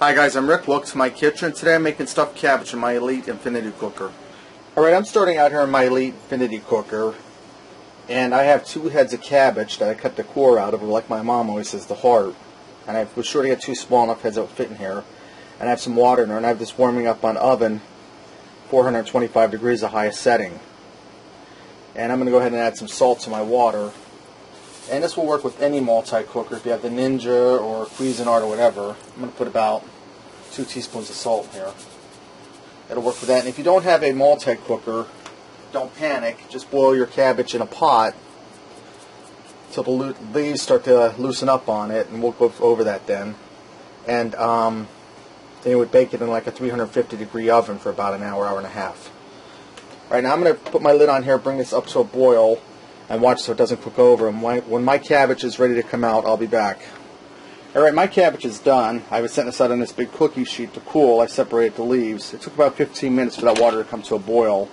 Hi guys, I'm Rick. Welcome to my kitchen. Today I'm making stuffed cabbage in my Elite Infinity Cooker. Alright, I'm starting out here in my Elite Infinity Cooker, and I have 2 heads of cabbage that I cut the core out of, like my mom always says, the heart. And I was sure to get 2 small enough heads that would fit in here. And I have some water in there, and I have this warming up on oven, 425 degrees, the highest setting. And I'm going to go ahead and add some salt to my water. And this will work with any multi-cooker. If you have the Ninja or Cuisinart or whatever, I'm going to put about 2 teaspoons of salt in here. It'll work for that. And if you don't have a multi-cooker, don't panic. Just boil your cabbage in a pot until the leaves start to loosen up on it, and we'll go over that then. And then you would bake it in like a 350 degree oven for about an hour, hour and a half. Right now I'm going to put my lid on here, bring this up to a boil, and watch so it doesn't cook over. And when my cabbage is ready to come out, I'll be back. Alright, my cabbage is done. I was setting this out on this big cookie sheet to cool. I separated the leaves. It took about 15 minutes for that water to come to a boil.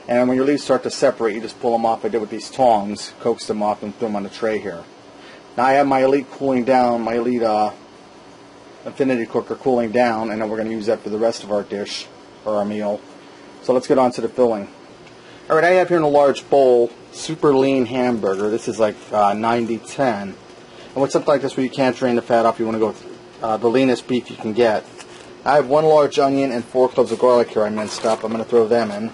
And when your leaves start to separate, you just pull them off. I did with these tongs, coax them off, and throw them on the tray here. Now I have my Elite cooling down, my Elite Infinity Cooker cooling down, and then we're going to use that for the rest of our dish, or our meal. So let's get on to the filling. Alright, I have here in a large bowl, super lean hamburger. This is like 90-10. And with something like this where you can't drain the fat off, you want to go with the leanest beef you can get. I have 1 large onion and 4 cloves of garlic here I minced up. I'm going to throw them in.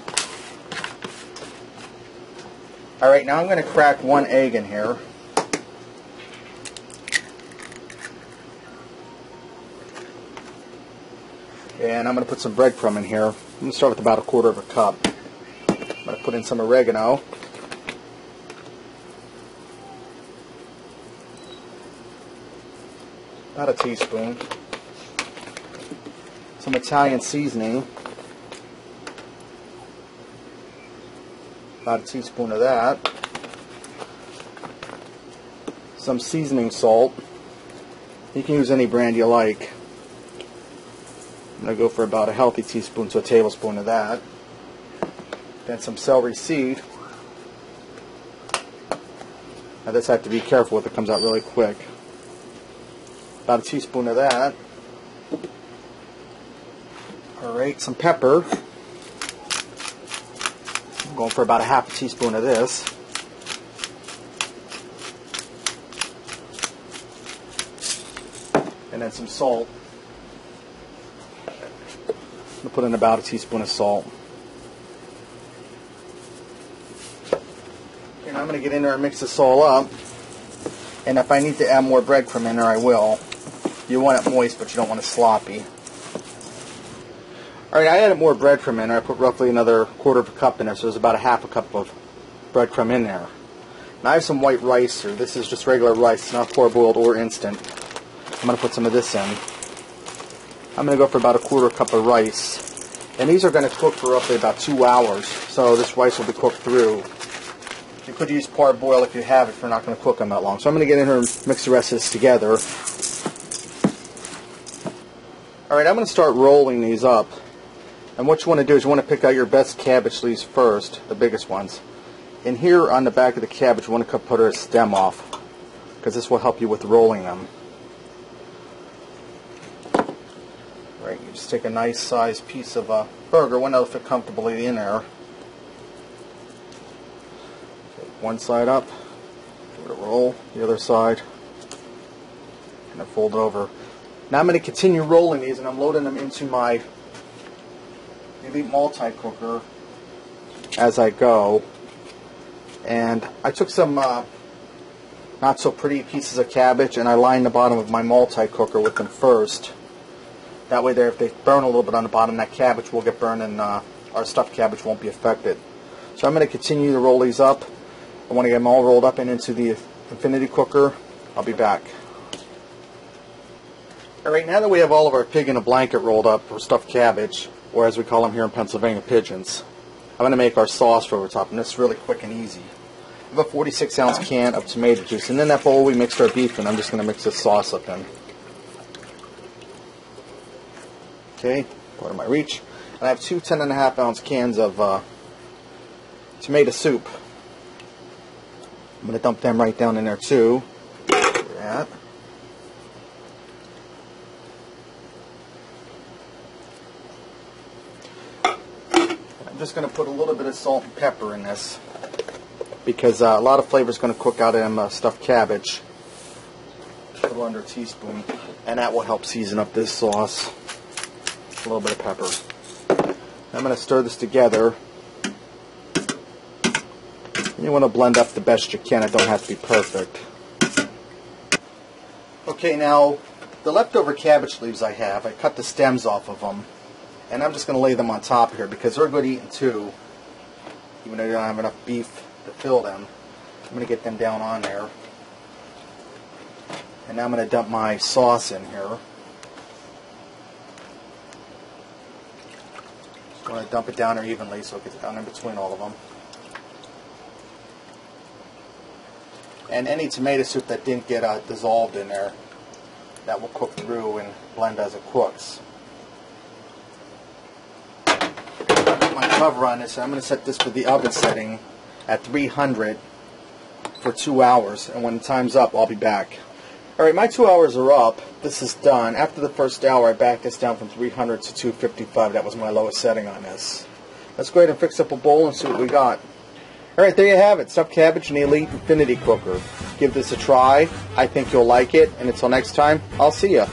Alright, now I'm going to crack 1 egg in here. And I'm going to put some breadcrumb in here. I'm going to start with about 1/4 cup. I'm going to put in some oregano. About a teaspoon. Some Italian seasoning. About a teaspoon of that. Some seasoning salt. You can use any brand you like. I'm going to go for about a healthy teaspoon to a tablespoon of that. Then some celery seed. Now this I have to be careful with, it comes out really quick. About a teaspoon of that. Alright, some pepper. I'm going for about a half a teaspoon of this. And then some salt. I'm going to put in about a teaspoon of salt. And I'm going to get in there and mix this all up. And if I need to add more breadcrumb in there, I will. You want it moist, but you don't want it sloppy. Alright, I added more breadcrumb in there. I put roughly another 1/4 cup in there, so there's about a half a cup of breadcrumb in there. Now I have some white rice here. This is just regular rice. It's not parboiled or instant. I'm going to put some of this in. I'm going to go for about a 1/4 cup of rice. And these are going to cook for roughly about 2 hours. So this rice will be cooked through. You could use parboil if you have it, if you're not going to cook them that long. So I'm going to get in here and mix the rest of this together. Alright, I'm going to start rolling these up. And what you want to do is you want to pick out your best cabbage leaves first, the biggest ones. And here on the back of the cabbage, you want to put a stem off, because this will help you with rolling them. Right, you just take a nice sized piece of burger, one that'll fit comfortably in there. Take one side up, give it a roll, the other side, and then fold it over. Now I'm going to continue rolling these, and I'm loading them into my Elite multi-cooker as I go. And I took some not so pretty pieces of cabbage, and I lined the bottom of my multi-cooker with them first. That way there, if they burn a little bit on the bottom, that cabbage will get burned, and our stuffed cabbage won't be affected. So I'm going to continue to roll these up. I want to get them all rolled up and into the Infinity Cooker. I'll be back. Alright, now that we have all of our pig in a blanket rolled up, or stuffed cabbage, or as we call them here in Pennsylvania, pigeons, I'm going to make our sauce for over top, and this is really quick and easy. I have a 46-ounce can of tomato juice, and in that bowl we mixed our beef, and I'm just going to mix this sauce up in. Okay, part of my reach. And I have 2 10.5-ounce cans of tomato soup. I'm going to dump them right down in there too. That. I'm just going to put a little bit of salt and pepper in this because a lot of flavor is going to cook out in stuffed cabbage. A little under a teaspoon, and that will help season up this sauce. A little bit of pepper. I'm going to stir this together. You want to blend up the best you can. It don't have to be perfect. Okay, now the leftover cabbage leaves I cut the stems off of them, and I'm just going to lay them on top here because they're good eating too, even though you don't have enough beef to fill them. I'm going to get them down on there. And now I'm going to dump my sauce in here. Just want to dump it down there evenly so it gets down in between all of them. And any tomato soup that didn't get dissolved in there, that will cook through and blend as it cooks. I'll put my cover on this, and I'm going to set this for the oven setting at 300 for 2 hours. And when the time's up, I'll be back. Alright, my 2 hours are up. This is done. After the first hour, I backed this down from 300 to 255. That was my lowest setting on this. Let's go ahead and fix up a bowl and see what we got. Alright, there you have it. Stuffed cabbage in the Elite Infinity Cooker. Give this a try. I think you'll like it. And until next time, I'll see ya.